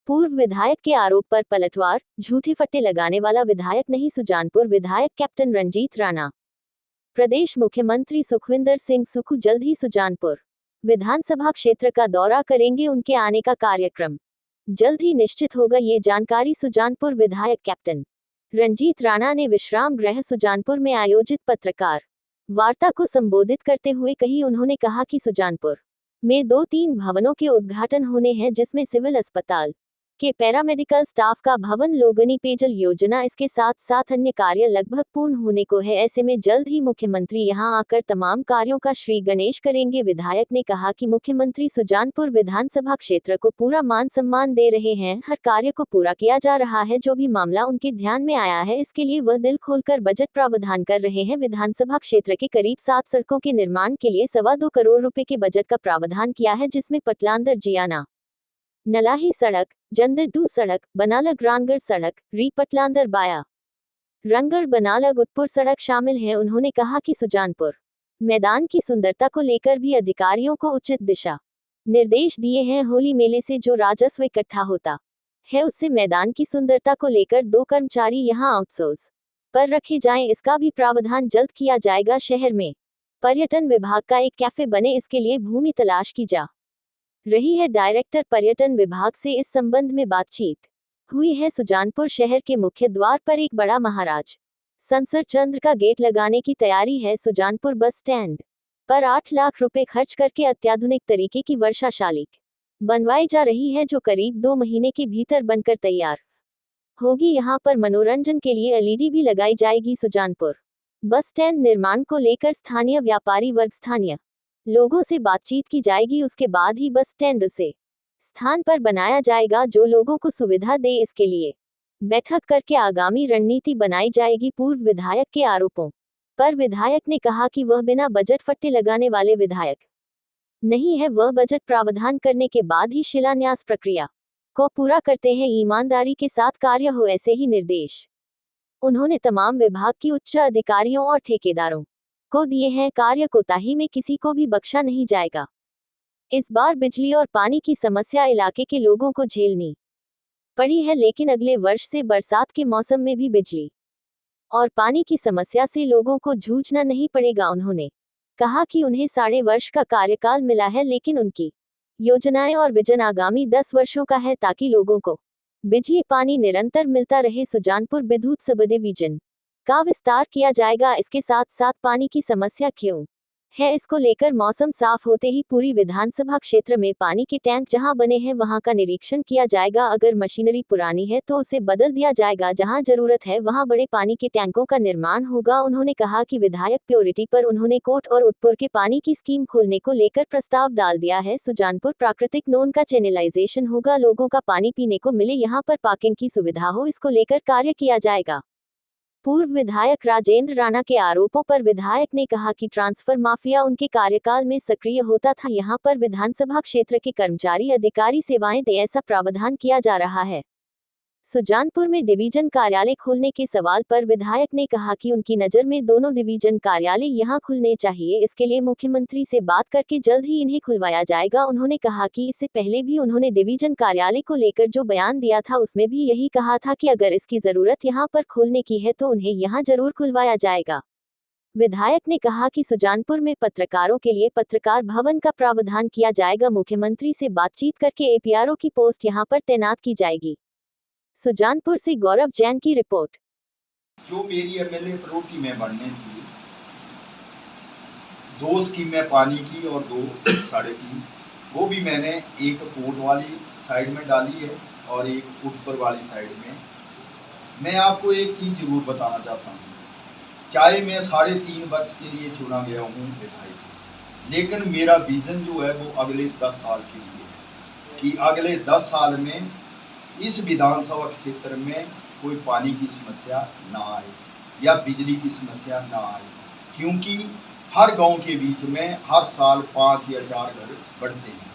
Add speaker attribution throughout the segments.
Speaker 1: पूर्व विधायक के आरोप पर पलटवार, झूठे फट्टे लगाने वाला विधायक नहीं सुजानपुर विधायक कैप्टन रंजीत राणा। प्रदेश मुख्यमंत्री सुखविंदर सिंह सुक्खू जल्द ही सुजानपुर विधानसभा क्षेत्र का दौरा करेंगे। उनके आने का कार्यक्रम जल्द ही निश्चित होगा, ये जानकारी सुजानपुर विधायक कैप्टन रंजीत राणा ने विश्राम गृह सुजानपुर में आयोजित पत्रकार वार्ता को संबोधित करते हुए कही। उन्होंने कहा कि सुजानपुर में 2-3 भवनों के उद्घाटन होने हैं, जिसमें सिविल अस्पताल के पैरामेडिकल स्टाफ का भवन, लोगनी पेयजल योजना, इसके साथ साथ अन्य कार्य लगभग पूर्ण होने को है। ऐसे में जल्द ही मुख्यमंत्री यहां आकर तमाम कार्यों का श्री गणेश करेंगे। विधायक ने कहा कि मुख्यमंत्री सुजानपुर विधानसभा क्षेत्र को पूरा मान सम्मान दे रहे हैं, हर कार्य को पूरा किया जा रहा है। जो भी मामला उनके ध्यान में आया है, इसके लिए वह दिल खोलकर बजट प्रावधान कर रहे हैं। विधानसभा क्षेत्र के करीब 7 सड़कों के निर्माण के लिए 2.25 करोड़ रुपए के बजट का प्रावधान किया है, जिसमें पटलांदर जियाना नलाही सड़क, जंदर-2 सड़क, बनालग रानगढ़ सड़क, री पटलांदर बाया रंगगढ़ बनालग उदपुर सड़क शामिल है। उन्होंने कहा कि सुजानपुर मैदान की सुंदरता को लेकर भी अधिकारियों को उचित दिशा निर्देश दिए हैं। होली मेले से जो राजस्व इकट्ठा होता है, उससे मैदान की सुंदरता को लेकर 2 कर्मचारी यहां आउटसोर्स पर रखे जाएं, इसका भी प्रावधान जल्द किया जाएगा। शहर में पर्यटन विभाग का एक कैफे बने, इसके लिए भूमि तलाश की जा रही है। डायरेक्टर पर्यटन विभाग से इस संबंध में बातचीत हुई है। सुजानपुर शहर के मुख्य द्वार पर एक बड़ा महाराज संसर चंद्र का गेट लगाने की तैयारी है। सुजानपुर बस स्टैंड पर 8 लाख रुपए खर्च करके अत्याधुनिक तरीके की वर्षाशालिक बनवाई जा रही है, जो करीब 2 महीने के भीतर बनकर तैयार होगी। यहाँ पर मनोरंजन के लिए एलईडी भी लगाई जाएगी। सुजानपुर बस स्टैंड निर्माण को लेकर स्थानीय व्यापारी वर्ग, स्थानीय लोगों से बातचीत की जाएगी। उसके बाद ही बस स्टैंड उसे स्थान पर बनाया जाएगा जो लोगों को सुविधा दे। इसके लिए बैठक करके आगामी रणनीति बनाई जाएगी। पूर्व विधायक के आरोपों पर विधायक ने कहा कि वह बिना बजट फट्टे लगाने वाले विधायक नहीं है, वह बजट प्रावधान करने के बाद ही शिलान्यास प्रक्रिया को पूरा करते हैं। ईमानदारी के साथ कार्य हो, ऐसे ही निर्देश उन्होंने तमाम विभाग की उच्च अधिकारियों और ठेकेदारों को दिए हैं। कार्य कोताही में किसी को भी बख्शा नहीं जाएगा। इस बार बिजली और पानी की समस्या इलाके के लोगों को झेलनी पड़ी है, लेकिन अगले वर्ष से बरसात के मौसम में भी बिजली और पानी की समस्या से लोगों को जूझना नहीं पड़ेगा। उन्होंने कहा कि उन्हें 1.5 वर्ष का कार्यकाल मिला है, लेकिन उनकी योजनाएं और विजन आगामी 10 वर्षों का है, ताकि लोगों को बिजली पानी निरंतर मिलता रहे। सुजानपुर विद्युत सब डिवीजन का विस्तार किया जाएगा। इसके साथ साथ पानी की समस्या क्यों है, इसको लेकर मौसम साफ होते ही पूरी विधानसभा क्षेत्र में पानी के टैंक जहां बने हैं, वहां का निरीक्षण किया जाएगा। अगर मशीनरी पुरानी है तो उसे बदल दिया जाएगा। जहां जरूरत है वहां बड़े पानी के टैंकों का निर्माण होगा। उन्होंने कहा कि विधायक प्योरिटी पर उन्होंने कोट और उदपुर के पानी की स्कीम खोलने को लेकर प्रस्ताव डाल दिया है। सुजानपुर प्राकृतिक नोन का चैनलाइजेशन होगा, लोगों का पानी पीने को मिले, यहाँ पर पार्किंग की सुविधा हो, इसको लेकर कार्य किया जाएगा। पूर्व विधायक राजेंद्र राणा के आरोपों पर विधायक ने कहा कि ट्रांसफर माफिया उनके कार्यकाल में सक्रिय होता था। यहां पर विधानसभा क्षेत्र के कर्मचारी अधिकारी सेवाएं दे, ऐसा प्रावधान किया जा रहा है। सुजानपुर में डिवीजन कार्यालय खोलने के सवाल पर विधायक ने कहा कि उनकी नज़र में दोनों डिवीजन कार्यालय यहां खुलने चाहिए। इसके लिए मुख्यमंत्री से बात करके जल्द ही इन्हें खुलवाया जाएगा। उन्होंने कहा कि इससे पहले भी उन्होंने डिवीजन कार्यालय को लेकर जो बयान दिया था, उसमें भी यही कहा था कि अगर इसकी जरूरत यहां पर खोलने की है तो उन्हें यहां जरूर खुलवाया जाएगा। विधायक ने कहा कि सुजानपुर में पत्रकारों के लिए पत्रकार भवन का प्रावधान किया जाएगा। मुख्यमंत्री से बातचीत करके एपीआरओ की पोस्ट यहां पर तैनात की जाएगी। सुजानपुर से गौरव जैन की रिपोर्ट।
Speaker 2: जो मेरी एमएलए प्रोटी में बनने थी, 2 स्कीमें पानी की और 2 सड़क की, वो भी मैंने एक कोट वाली साइड में डाली है और एक ऊपर वाली साइड में। मैं आपको एक चीज़ जरूर बताना चाहता हूँ, चाहे मैं 3.5 वर्ष के लिए चुना गया हूँ विधायक, लेकिन मेरा विज़न जो है वो अगले 10 साल के लिए है कि अगले 10 साल में इस विधानसभा क्षेत्र में कोई पानी की समस्या ना आए या बिजली की समस्या ना आए, क्योंकि हर गांव के बीच में हर साल 5 या 4 घर बढ़ते हैं।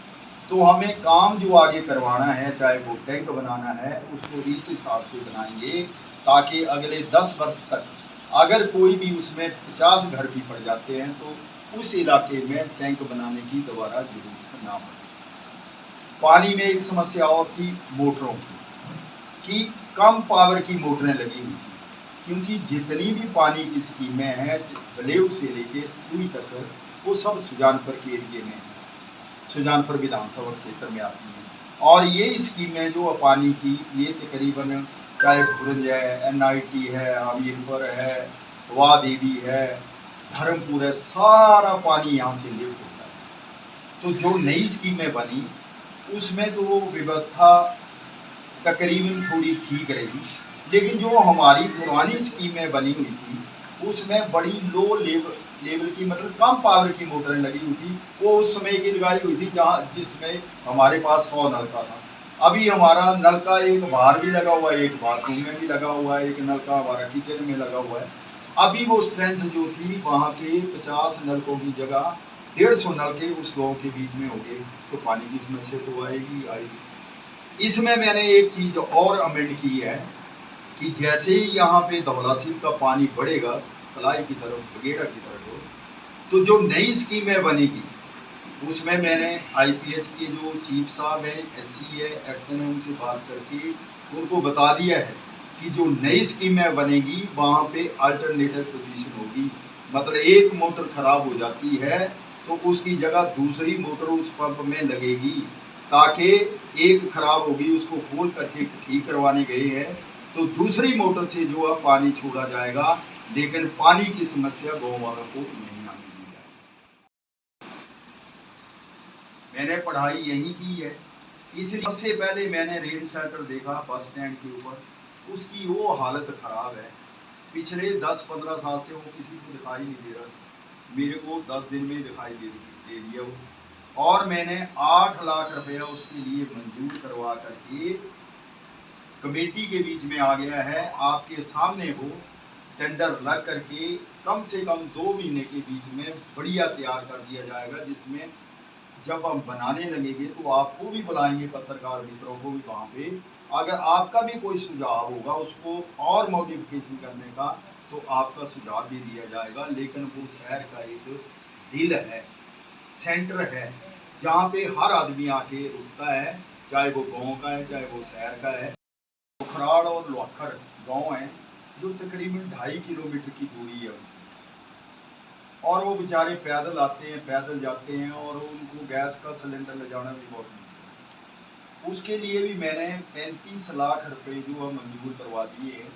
Speaker 2: तो हमें काम जो आगे करवाना है, चाहे वो टैंक बनाना है, उसको इस हिसाब से बनाएंगे ताकि अगले 10 वर्ष तक अगर कोई भी उसमें 50 घर भी पड़ जाते हैं तो उस इलाके में टैंक बनाने की दोबारा जरूरत ना पड़े। पानी में एक समस्या और थी मोटरों की, कि कम पावर की मोटरें लगी हुई थी, क्योंकि जितनी भी पानी की स्कीमें हैं बलेव से लेके सुई तक वो सब सुजानपुर के एरिए में है, सुजानपुर विधानसभा क्षेत्र में आती हैं। और ये स्कीमें जो पानी की ये तकरीबन चाहे भुरंज है, NIT है, हमीरपुर है, वाह देवी है, धर्मपुर है, सारा पानी यहाँ से लिफ्ट होता है। तो जो नई स्कीमें बनी उसमें तो व्यवस्था तकरीबन थोड़ी ठीक रही, लेकिन जो हमारी पुरानी स्कीमें बनी हुई थी उसमें बड़ी लो लेवल की मतलब कम पावर की मोटरें लगी हुई थी। वो उस समय की लगाई हुई थी जिसमें हमारे पास 100 नलका था। अभी हमारा नलका एक बाहर भी लगा हुआ है, एक बाथरूम में भी लगा हुआ है, एक नलका हमारा किचन में लगा हुआ है। अभी वो स्ट्रेंथ जो थी वहाँ के 50 नलकों की जगह 150 नलके उस गाँव के बीच में हो गए, तो पानी की समस्या तो आएगी। इसमें मैंने एक चीज और अमेंड की है कि जैसे ही यहाँ पे धौलासिर का पानी बढ़ेगा कलाई की तरफ, बगेड़ा की तरफ, तो जो नई स्कीमें बनेगी उसमें मैंने IPH के जो चीफ साहब हैं, SC है, एक्शन है, उनसे बात करके उनको बता दिया है कि जो नई स्कीमें बनेगी वहाँ पे अल्टरनेटिव पोजीशन होगी। मतलब एक मोटर खराब हो जाती है तो उसकी जगह दूसरी मोटर उस पंप में लगेगी, ताकि एक खराब होगी उसको खोल करके ठीक करवाने गए हैं तो दूसरी मोटर से जो है पानी छोड़ा जाएगा, लेकिन पानी की समस्या गाँव वालों को नहीं आने दी जाएगी। मैंने पढ़ाई यहीं की है, इसलिए सबसे पहले मैंने रेन शेल्टर देखा बस स्टैंड के ऊपर, उसकी वो हालत खराब है। पिछले 10-15 साल से वो किसी को दिखाई नहीं दे रहा, मेरे को 10 दिन में दिखाई दे दिया वो। और मैंने 8 लाख रुपया उसके लिए मंजूर करवा करके कमेटी के बीच में आ गया है। आपके सामने वो टेंडर लग करके कम से कम 2 महीने के बीच में बढ़िया तैयार कर दिया जाएगा, जिसमें जब हम बनाने लगेंगे तो आपको भी बुलाएंगे, पत्रकार मित्रों को भी वहाँ पे। अगर आपका भी कोई सुझाव होगा उसको और मॉडिफिकेशन करने का तो आपका सुझाव भी दिया जाएगा। लेकिन वो शहर का एक दिल है, सेंटर है, जहाँ पे हर आदमी आके रुकता है, चाहे वो गाँव का है चाहे वो शहर का है। पोखराड़ और लोखर गाँव है जो तकरीबन 2.5 किलोमीटर की दूरी है उनकी, और वो बेचारे पैदल आते हैं, पैदल जाते हैं, और उनको गैस का सिलेंडर ले जाना भी बहुत मुश्किल है। उसके लिए भी मैंने 35 लाख रुपए जो है मंजूर करवा दिए हैं,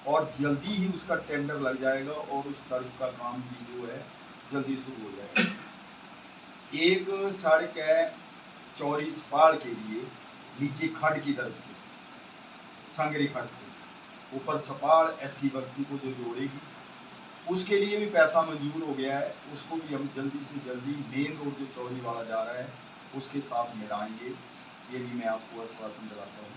Speaker 2: और जल्दी ही उसका टेंडर लग जाएगा और उस सड़क का काम भी जो है जल्दी शुरू हो जाएगा। एक सड़क है चौरी सपाड़ के लिए, नीचे खड की तरफ से, संगरी खड से ऊपर सपाड़ SC बस्ती को जो जोड़ेगी, उसके लिए भी पैसा मंजूर हो गया है। उसको भी हम जल्दी से जल्दी मेन रोड जो चौरी वाला जा रहा है उसके साथ मिलाएंगे, ये भी मैं आपको आश्वासन दिलाता हूँ।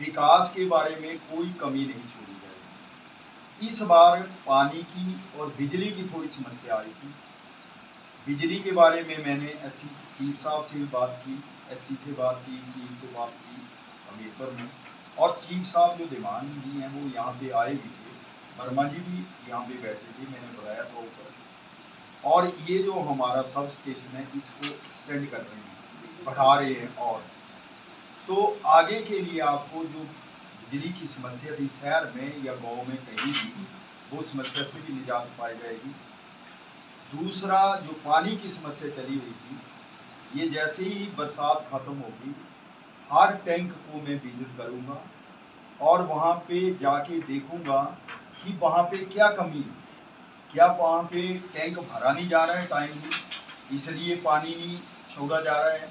Speaker 2: विकास के बारे में कोई कमी नहीं छोड़ी जाएगी। इस बार पानी की और बिजली की थोड़ी समस्या आई थी। बिजली के बारे में मैंने SC चीफ साहब से भी बात की, SC से बात की, चीफ से बात की हमीरपुर में, और चीफ साहब जो दिमान जी हैं वो यहाँ पे आए भी थे, वर्मा जी भी यहाँ पे बैठे थे, मैंने बुलाया था ऊपर। और ये जो हमारा सब स्टेशन है इसको एक्सटेंड कर रहे हैं, बढ़ा रहे हैं, और तो आगे के लिए आपको जो बिजली की समस्या थी शहर में या गांव में कहीं भी, वो समस्या से भी निजात पाई जाएगी। दूसरा जो पानी की समस्या चली हुई थी, ये जैसे ही बरसात खत्म होगी हर टैंक को मैं विजिट करूँगा और वहाँ पे जाके देखूँगा कि वहाँ पे क्या कमी है, क्या वहाँ पे टैंक भरा नहीं जा रहा है टाइमली इसलिए पानी नहीं छोड़ा जा रहा है,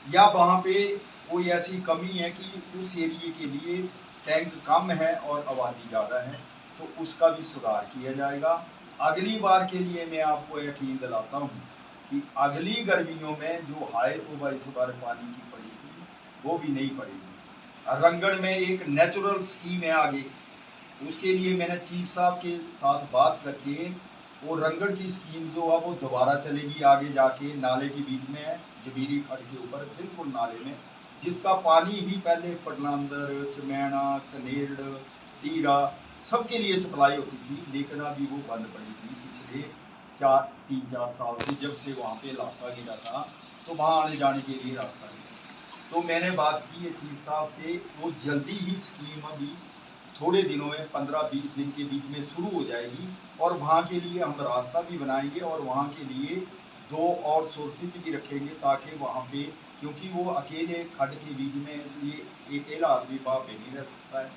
Speaker 2: या वहाँ पे कोई ऐसी कमी है कि उस एरिए के लिए टैंक कम है और आबादी ज़्यादा है, तो उसका भी सुधार किया जाएगा। अगली बार के लिए मैं आपको यकीन दिलाता हूँ कि अगली गर्मियों में जो हाय तौबा इस बार पानी की पड़ेगी वो भी नहीं पड़ेगी। रंगड़ में एक नेचुरल स्कीम है आगे, उसके लिए मैंने चीफ साहब के साथ बात करके वो रंगड़ की स्कीम जो है वो दोबारा चलेगी आगे जाके, नाले के बीच में है, जबीरी खड़ के ऊपर बिल्कुल नाले में, जिसका पानी ही पहले पटनांदर, चमैना, कनेर, टीरा सबके लिए सप्लाई होती थी, लेकिन अभी वो बंद पड़ी थी पिछले 3-4 साल से, जब से वहाँ पे लाशा गिरा था तो वहाँ आने जाने के लिए रास्ता नहीं। तो मैंने बात की है चीफ साहब से, वो जल्दी ही स्कीम अभी थोड़े दिनों में 15-20 दिन के बीच में शुरू हो जाएगी, और वहाँ के लिए हम रास्ता भी बनाएंगे और वहाँ के लिए 2 और सोर्सेज भी रखेंगे, ताकि वहाँ पे, क्योंकि वो अकेले खड्ड के बीच में, इसलिए अकेला आदमी वहाँ पे नहीं रह सकता है,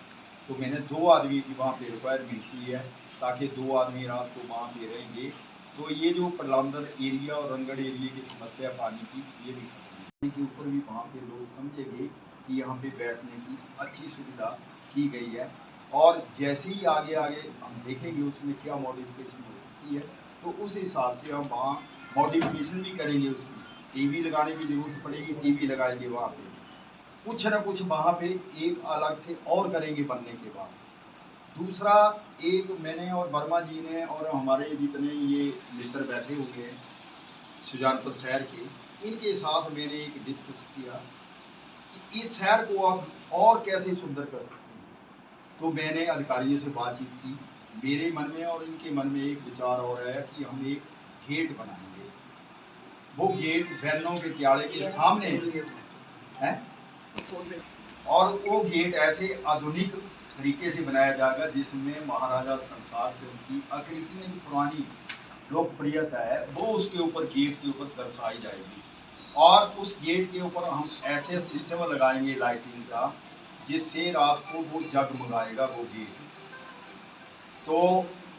Speaker 2: तो मैंने 2 आदमी की वहाँ पे रिक्वायरमेंट की है, ताकि 2 आदमी रात को वहाँ पे रहेंगे। तो ये जो पलांदर एरिया और रंगड़ एरिया की समस्या पानी की, ये भी खत्म के ऊपर भी वहाँ पे लोग समझेंगे कि यहाँ पे बैठने की अच्छी सुविधा की गई है। और जैसे ही आगे आगे हम देखेंगे उसमें क्या मॉडिफिकेशन हो सकती है, तो उस हिसाब से हम वहाँ मॉडिफिकेशन भी करेंगे। उसकी टीवी लगाने की ज़रूरत पड़ेगी, टीवी लगाएंगे वहाँ पे, कुछ ना कुछ वहाँ पे एक अलग से और करेंगे बनने के बाद। दूसरा, एक मैंने और वर्मा जी ने और हमारे जितने ये मित्र बैठे हुए हैं सुजानपुर शहर के, इनके साथ मैंने एक डिस्कस किया कि इस शहर को आप और कैसे सुंदर कर सकते हैं। तो मैंने अधिकारियों से बातचीत की, मेरे मन में और इनके मन में एक विचार और है कि हम एक गेट बनाएंगे। वो गेट बैलों के क्यारे के सामने है, और वो गेट ऐसे आधुनिक तरीके से बनाया जाएगा जिसमें महाराजा संसार चंद की आकृतियाँ जो पुरानी लोकप्रियता है वो उसके ऊपर, गेट के ऊपर दर्शाई जाएगी। और उस गेट के ऊपर हम ऐसे सिस्टम लगाएंगे लाइटिंग का, जिससे रात को वो जगमगाएगा वो गेट। तो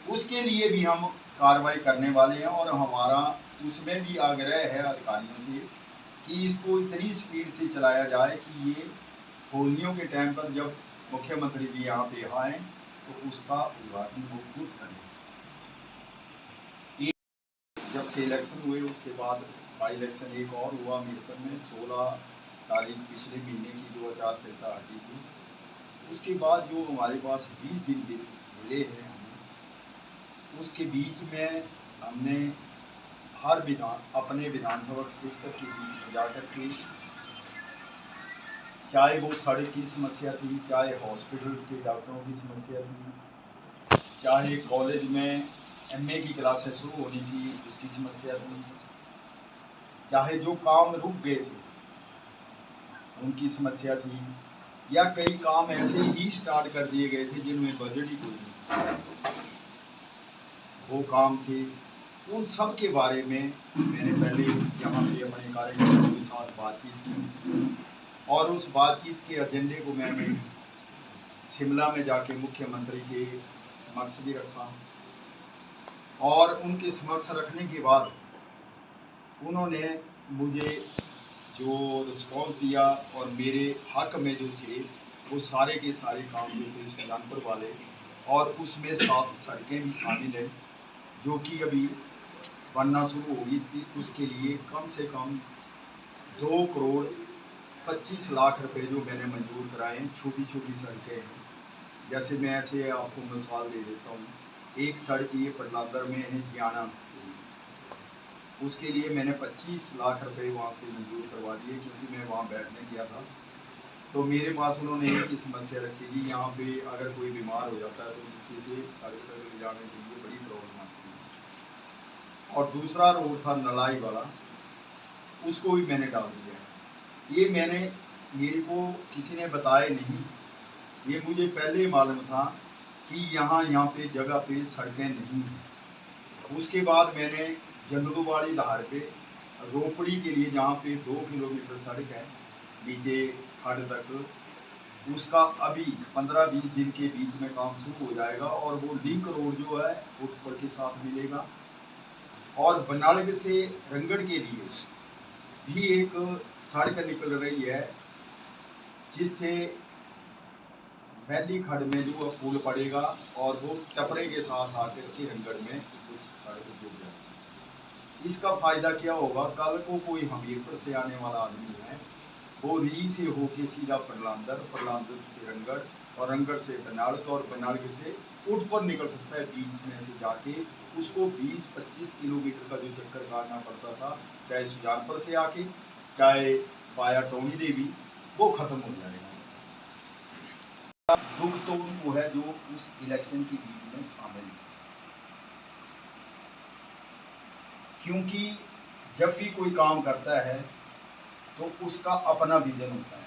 Speaker 2: उसके लिए भी हम कार्रवाई करने वाले हैं, और हमारा उसमें भी आग्रह है अधिकारियों से कि इसको इतनी स्पीड से चलाया जाए कि ये होलियों के टाइम पर जब मुख्यमंत्री जी यहाँ पे आए तो उसका उद्घाटन वो खुद करें। जब से इलेक्शन हुए उसके बाद बाई इलेक्शन एक और हुआ मीरपुर में, 16 तारीख पिछले महीने की जो आचार संहिता हटी थी, उसके बाद जो हमारे पास 20 दिन मिले हैं हमें, उसके बीच में हमने हर अपने विधानसभा क्षेत्र के बीच में जाकर के, चाहे वो सड़क की समस्या थी, चाहे हॉस्पिटल के डॉक्टरों की समस्या थी, चाहे कॉलेज में एमए की क्लासेस शुरू होनी थी उसकी समस्या थी, चाहे जो काम रुक गए थे उनकी समस्या थी, या कई काम ऐसे ही स्टार्ट कर दिए गए थे जिनमें बजट ही कोई नहीं, वो काम थे। उन सब के बारे में मैंने पहले यहाँ पे अपने कार्यकर्ताओं के साथ बातचीत की, और उस बातचीत के एजेंडे को मैंने शिमला में जाके मुख्यमंत्री के समक्ष भी रखा, और उनके समक्ष रखने के बाद उन्होंने मुझे जो रिस्पॉन्स दिया, और मेरे हक में जो थे वो सारे के सारे काम जो थे सुजानपुर वाले, और उसमें 7 सड़कें भी शामिल हैं जो कि अभी बनना शुरू होगी थी। उसके लिए कम से कम 2 करोड़ 25 लाख रुपए जो मैंने मंजूर कराए हैं। छोटी छोटी सड़कें हैं, जैसे मैं ऐसे आपको मिसाल दे देता हूँ, एक सड़क ये पटलादर में है जियाना, उसके लिए मैंने 25 लाख रुपए वहाँ से मंजूर करवा दिए, क्योंकि मैं वहाँ बैठने गया था। तो मेरे पास उन्होंने एक ही समस्या रखी कि यहाँ पे अगर कोई बीमार हो जाता है तो नीचे से सड़क पर ले जाने के लिए बड़ी प्रॉब्लम आती है। और दूसरा रोड था नलाई वाला, उसको भी मैंने डाल दिया है। ये मेरे को किसी ने बताया नहीं, ये मुझे पहले ही मालूम था कि यहाँ पे जगह पे सड़कें नहीं हैं। उसके बाद मैंने जंगलूवाड़ी धार पे रोपड़ी के लिए, जहाँ पे 2 किलोमीटर सड़क है नीचे खड्ड तक, उसका अभी 15-20 दिन के बीच में काम शुरू हो जाएगा, और वो लिंक रोड जो है ऊपर के साथ मिलेगा। और बनारग से रंगड़ के लिए भी एक सड़क निकल रही है, जिससे वैली खड्ड में जो पुल पड़ेगा और वो टपरे के साथ आकर के रंगड़ में उस सड़क जुड़ जाएगी। इसका फायदा क्या होगा, कल को कोई हमीरपुर से आने वाला आदमी है, वो री से होके सीधा परलांदर से रंगड़, और रंगड़ से बनारग, और बनारग से उठ पर निकल सकता है बीच में से जाके। उसको 20-25 किलोमीटर का जो चक्कर काटना पड़ता था, चाहे सुजानपुर से आके, चाहे वाया टोनी देवी, वो खत्म हो जाएगा। दुख तो उनको है जो उस इलेक्शन के बीच में शामिल थे, क्योंकि जब भी कोई काम करता है तो उसका अपना विजन होता है।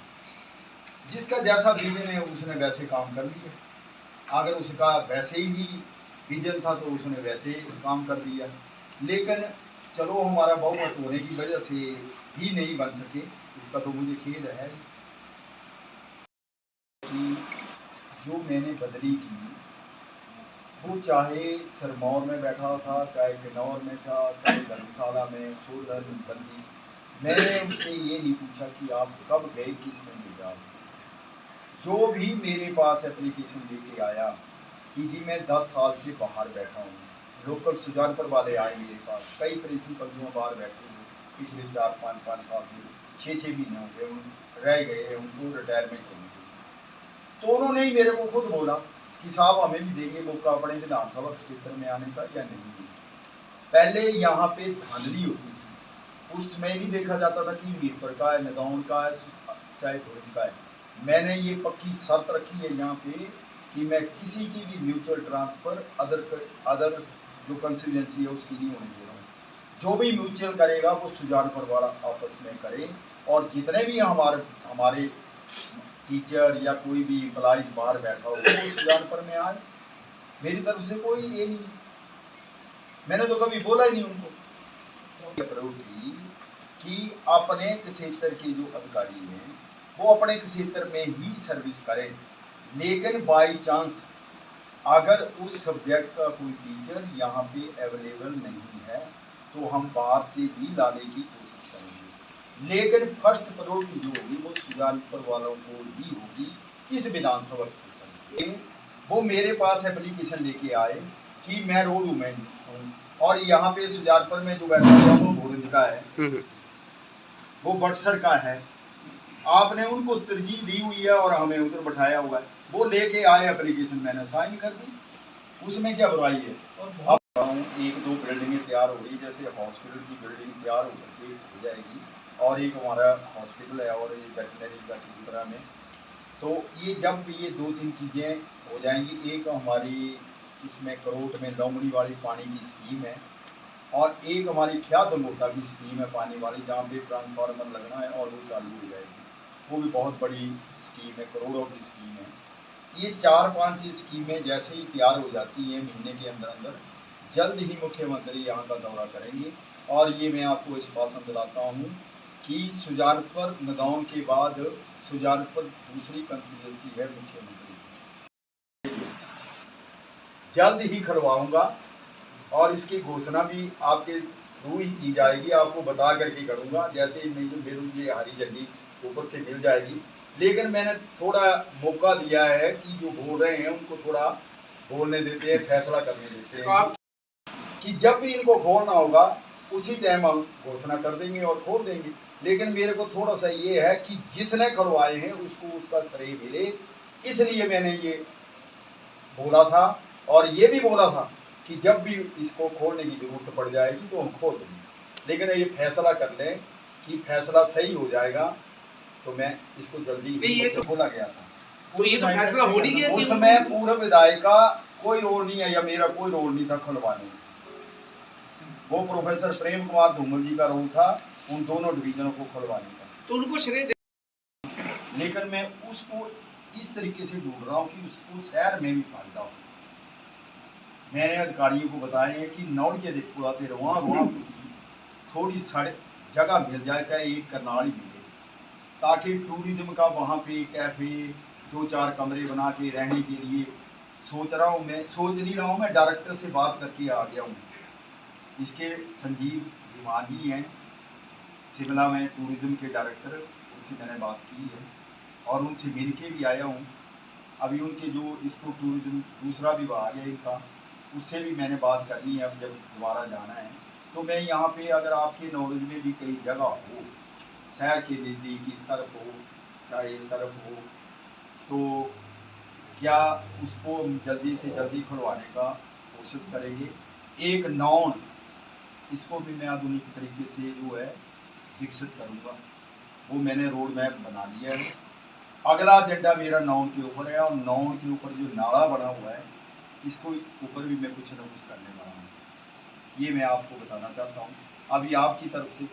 Speaker 2: जिसका जैसा विजन है उसने वैसे काम कर लिया, अगर उसका वैसे ही विजन था तो उसने वैसे काम कर दिया। लेकिन चलो हमारा बहुमत होने की वजह से ही नहीं बन सके, इसका तो मुझे खेद है कि जो मैंने बदली की, वो चाहे सिरमौर में बैठा था, चाहे किन्नौर में था, चाहे धर्मशाला में, सोलर बंदी, मैंने उनसे ये नहीं पूछा कि आप कब गए, किस में भेजा। जो भी मेरे पास एप्लीकेशन लेके आया कि जी मैं 10 साल से बाहर बैठा हूँ, लोकल सुजानपुर वाले आए मेरे पास, कई प्रिंसिपल जो बाहर बैठे हुए पिछले 4-5 साल से 6-6 महीने हो गए, उन रह गए, उनको रिटायरमेंट होने के, तो उन्होंने ही मेरे को खुद बोला कि साहब हमें भी देंगे मौका अपने विधानसभा क्षेत्र में आने का या नहीं देंगे। पहले यहाँ पे धांधली होती थी, उसमें नहीं देखा जाता था कि मीरपुर का है, नदौन का है, चाहे भुरज का है। मैंने ये पक्की शर्त रखी है यहाँ पे कि मैं किसी की भी म्यूचुअल ट्रांसफ़र अदर जो कंस्टिट्यूंसी है उसकी नहीं होने दे रहा हूँ। जो भी म्यूचुअल करेगा वो सुजानपुर वाला आपस में करे, और जितने भी हमारे टीचर या कोई भी एम्प्लॉइज बाहर बैठा हो वो सुजानपुर में आए। मेरी तरफ से कोई ये नहीं, मैंने तो कभी बोला ही नहीं उनको। अप्रोच की कि अपने क्षेत्र के जो अधिकारी हैं वो अपने क्षेत्र में ही सर्विस करें, लेकिन बाई चांस अगर उस सब्जेक्ट का कोई टीचर यहाँ पे अवेलेबल नहीं है तो हम बाहर से भी लाने की कोशिश करेंगे, लेकिन फर्स्ट प्रायोरिटी की जो होगी वो सुजानपुर वालों को ही होगी। इस विधानसभा क्षेत्र में वो मेरे पास एप्लीकेशन लेके आए कि मैं रोड वूमेन हूँ और यहाँ पे सुजानपुर में जो बैठा हुआ वो भोरंज का है, वो बक्सर का है, आपने उनको तरजीह दी हुई है और हमें उधर बैठाया हुआ है। वो लेके आए एप्लीकेशन, मैंने साइन कर दी, उसमें क्या बुराई है। अब 1-2 बिल्डिंगें तैयार हो रही, जैसे हॉस्पिटल की बिल्डिंग तैयार होकर के हो जाएगी, और एक हमारा हॉस्पिटल है और एक वेटनरी का चिंतरा में। तो ये जब ये 2-3 चीज़ें हो जाएंगी, एक हमारी इसमें करोट में लौमड़ी वाली पानी की स्कीम है, और एक हमारी ख्यात मोटा की स्कीम है पानी वाली, जहाँ पे ट्रांसफार्मर लगना है और वो चालू हो जाएगी। वो भी बहुत बड़ी स्कीम है, करोड़ों की स्कीम है। ये 4-5 स्कीमें जैसे ही तैयार हो जाती हैं महीने के अंदर अंदर, जल्द ही मुख्यमंत्री यहाँ का दौरा करेंगे। और ये मैं आपको इस आश्वासन दिलाता हूँ कि सुजानपुर नदौन के बाद सुजानपुर दूसरी कंस्टिट्यूंसी है मुख्यमंत्री, जल्द ही खुलवाऊंगा, और इसकी घोषणा भी आपके थ्रू ही की जाएगी, आपको बता करके करूँगा। जैसे ही मेरी हरी झंडी ऊपर से मिल जाएगी, लेकिन मैंने थोड़ा मौका दिया है कि जो बोल रहे हैं उनको थोड़ा बोलने देते हैं, फैसला करने देते हैं कि जब भी इनको खोलना होगा उसी टाइम हम घोषणा कर देंगे और खोल देंगे। लेकिन मेरे को थोड़ा सा ये है कि जिसने खुलवाए हैं उसको उसका श्रेय मिले, इसलिए मैंने ये बोला था, और ये भी बोला था कि जब भी इसको खोलने की जरूरत पड़ जाएगी तो हम खोल देंगे। लेकिन ये फैसला कर लें कि फैसला सही हो जाएगा तो मैं इसको जल्दी ही तो बोला गया था।
Speaker 3: तो ये तो फैसला हो नहीं गया कि
Speaker 2: उसमें पूर्व विधायक का कोई रोल नहीं है या मेरा कोई रोल नहीं था खुलवाने में, वो प्रोफेसर प्रेम कुमार धूमल जी का रोल था उन दोनों डिवीजनों को खुलवाने का।
Speaker 3: तो उनको श्रेय दे,
Speaker 2: लेकिन मैं उसको इस तरीके से ढूंढ रहा हूँ कि उसको शहर में भी फायदा हो। मैंने अधिकारियों को बताया है कि नौड़िया देख पुराते वहाँ थोड़ी सड़क जगह मिल जाए, चाहे एक करनाल ही मिले, ताकि टूरिज्म का वहाँ पे कैफ़े 2-4 कमरे बना के रहने के लिए सोच नहीं रहा हूँ मैं, डायरेक्टर से बात करके आ गया हूँ। इसके संजीव दिमागी हैं शिमला में टूरिज्म के डायरेक्टर, उनसे मैंने बात की है और उनसे मिल के भी आया हूँ। अभी उनके जो इसको टूरिज्म दूसरा विभाग है इनका, उससे भी मैंने बात करनी है। अब जब दोबारा जाना है तो मैं यहाँ पे अगर आपके नॉलेज में भी कई जगह हो, शहर के नज़दीक इस तरफ हो चाहे इस तरफ हो, तो क्या उसको जल्दी से जल्दी खुलवाने का कोशिश करेंगे। एक नॉन इसको भी मैं आधुनिक तरीके से जो है विकसित करूँगा, वो मैंने रोड मैप बना लिया है। अगला एजेंडा मेरा नॉन के ऊपर है, और नॉन के ऊपर जो नाला बना हुआ है इसको ऊपर भी मैं कुछ न कुछ करने वाला हूँ, ये मैं आपको बताना चाहता हूँ। अभी आपकी तरफ से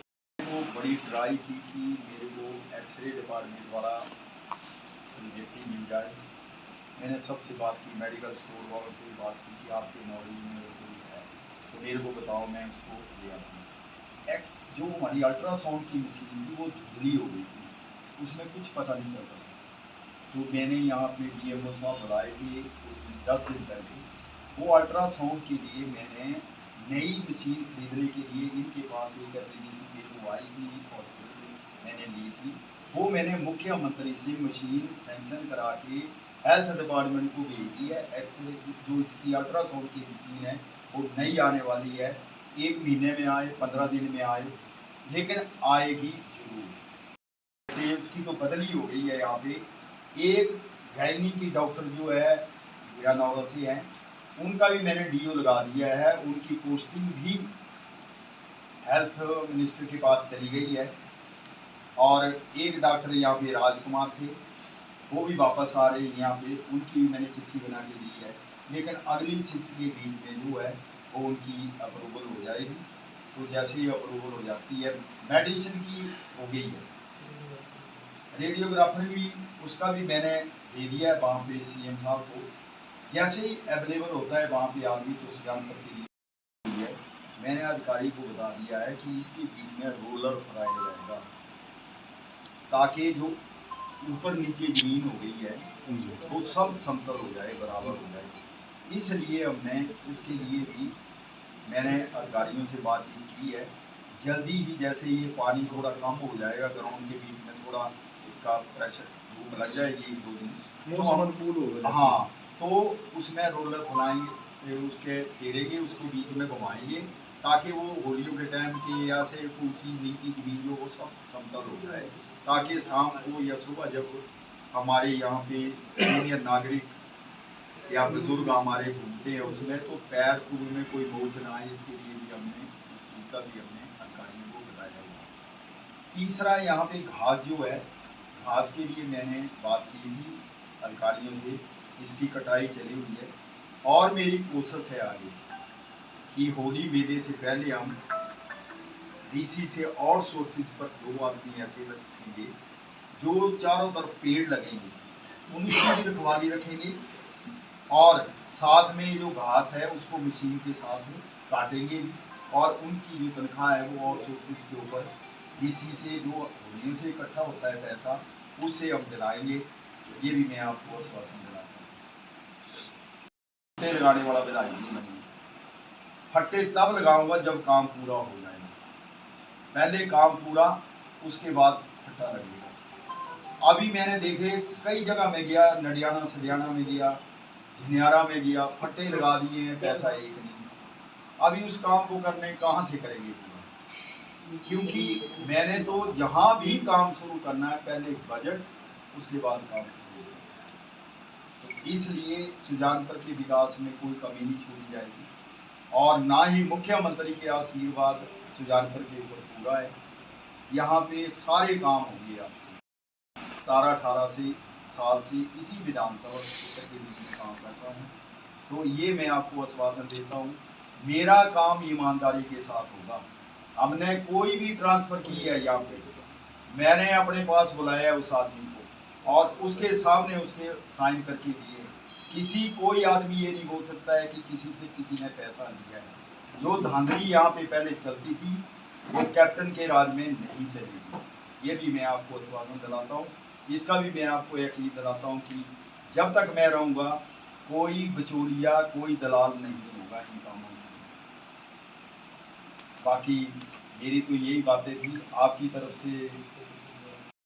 Speaker 2: को बड़ी ट्राई की कि मेरे को एक्सरे डिपार्टमेंट वाला व्यक्ति मिल जाए। मैंने सबसे बात की, मेडिकल स्टोर वालों से भी बात की कि आपके नॉलेज में अगर कोई है तो मेरे को बताओ, मैं उसको ले आता हूँ। जो हमारी अल्ट्रासाउंड की मशीन थी वो धुंधली हो गई थी, उसमें कुछ पता नहीं चलता था। तो मैंने यहाँ अपने GMO साहब बुलाए थे 10 दिन पहले। वो अल्ट्रासाउंड के लिए मैंने नई मशीन खरीदने के लिए इनके पास एक एप्लीकेशन पे वो आई थी, हॉस्पिटल मैंने ली थी। वो मैंने मुख्यमंत्री से मशीन सैंक्शन करा के हेल्थ डिपार्टमेंट को भेज दी है। एक्सरे जो इसकी अल्ट्रासाउंड की मशीन है वो नई आने वाली है, 1 महीने में आए, 15 दिन में आए, लेकिन आएगी जरूर। उसकी तो बदली हो गई है। यहाँ पे एक गायनी की डॉक्टर जो है हीरानौरा से हैं, उनका भी मैंने DO लगा दिया है। उनकी पोस्टिंग भी हेल्थ मिनिस्टर के पास चली गई है। और एक डॉक्टर यहाँ पे राजकुमार थे, वो भी वापस आ रहे हैं यहाँ पे, उनकी भी मैंने चिट्ठी बना के दी है। लेकिन अगली शिफ्ट के बीच में जो है वो उनकी अप्रूवल हो जाएगी। तो जैसे ही अप्रूवल हो जाती है, मेडिसिन की हो गई है, रेडियोग्राफर भी उसका भी मैंने दे दिया है वहाँ पे CM साहब को। जैसे ही अवेलेबल होता है वहाँ पे आदमी तो सुजानपुर के लिए है, मैंने अधिकारी को बता दिया है कि इसके बीच में रोलर फराया जाएगा ताकि जो ऊपर नीचे जमीन हो गई है वो सब समतल हो जाए, बराबर हो जाए। इसलिए हमने उसके लिए भी मैंने अधिकारियों से बातचीत की है। जल्दी ही जैसे ये पानी थोड़ा कम हो जाएगा, ग्राउंड के बीच में थोड़ा इसका प्रेशर धूप लग जाएगी 1-2 दिन,
Speaker 4: मौसम अनुकूल होगा।
Speaker 2: हाँ, तो उसमें रोलर फुलाएंगे, उसके फेरेंगे, उसके बीच में घुमाएंगे ताकि वो होलियों के टाइम की या से ऊंची नीची जमीन जो वो सब समतल हो जाए, ताकि शाम को या सुबह जब हमारे यहाँ पे सीनियर नागरिक या बुजुर्ग हमारे घूमते हैं उसमें तो पैर को में कोई बोझ ना आए। इसके लिए भी हमने इस चीज़ का भी हमने अधिकारियों को बताया हुआ। तीसरा, यहाँ पे घास जो है, घास के लिए मैंने बात की थी अधिकारियों से, इसकी कटाई चली हुई है। और मेरी कोशिश है आगे कि होली मेले से पहले हम DC से और सोर्सेज पर 2 आदमी ऐसे रखेंगे जो चारों तरफ पेड़ लगेंगे, उनकी भी रखवाली रखेंगे और साथ में जो घास है उसको मशीन के साथ काटेंगे भी। और उनकी जो तनख्वाह है वो और सोर्सेज के ऊपर DC से जो होलियों से इकट्ठा होता है पैसा, उससे हम दिलाएंगे। ये भी मैं आपको आश्वासन दिलाता हूँ। फट्टे लगाने वाला विधायक नहीं बनेगा। फट्टे तब लगाऊंगा जब काम पूरा हो जाएगा। पहले काम पूरा, उसके बाद फट्टा लगेगा। अभी मैंने देखे कई जगह में गया, नडियाना सडियाना में गया, झनियारा में गया, फट्टे लगा दिए हैं, पैसा एक नहीं। अभी उस काम को करने कहाँ से करेंगे पूरा? क्योंकि मैंने तो जहाँ भी काम शुरू करना है पहले बजट, उसके बाद काम शुरू होगा। तो इसलिए सुजानपुर के विकास में कोई कमी नहीं छोड़ी जाएगी और ना ही मुख्यमंत्री के आशीर्वाद सुजानपुर के ऊपर पूरा है। यहाँ पे सारे काम होंगे आपके। 17-18 साल से इसी विधानसभा क्षेत्र के बीच में काम करता हूँ, तो ये मैं आपको आश्वासन देता हूँ, मेरा काम ईमानदारी के साथ होगा। हमने कोई भी ट्रांसफ़र की है यहाँ पे, मैंने अपने पास बुलाया है उस आदमी को और उसके सामने उसके साइन करके दिए। कोई आदमी ये नहीं बोल सकता है कि किसी से किसी ने पैसा लिया है। जो धांधली यहाँ पे पहले चलती थी वो कैप्टन के राज में नहीं चलेगी। ये भी मैं आपको आश्वासन दिलाता हूँ। इसका भी मैं आपको यकीन दिलाता हूँ कि जब तक मैं रहूँगा कोई बिचौलिया, कोई दलाल नहीं होगा इन कामों में। बाकी मेरी तो यही बातें थी। आपकी तरफ से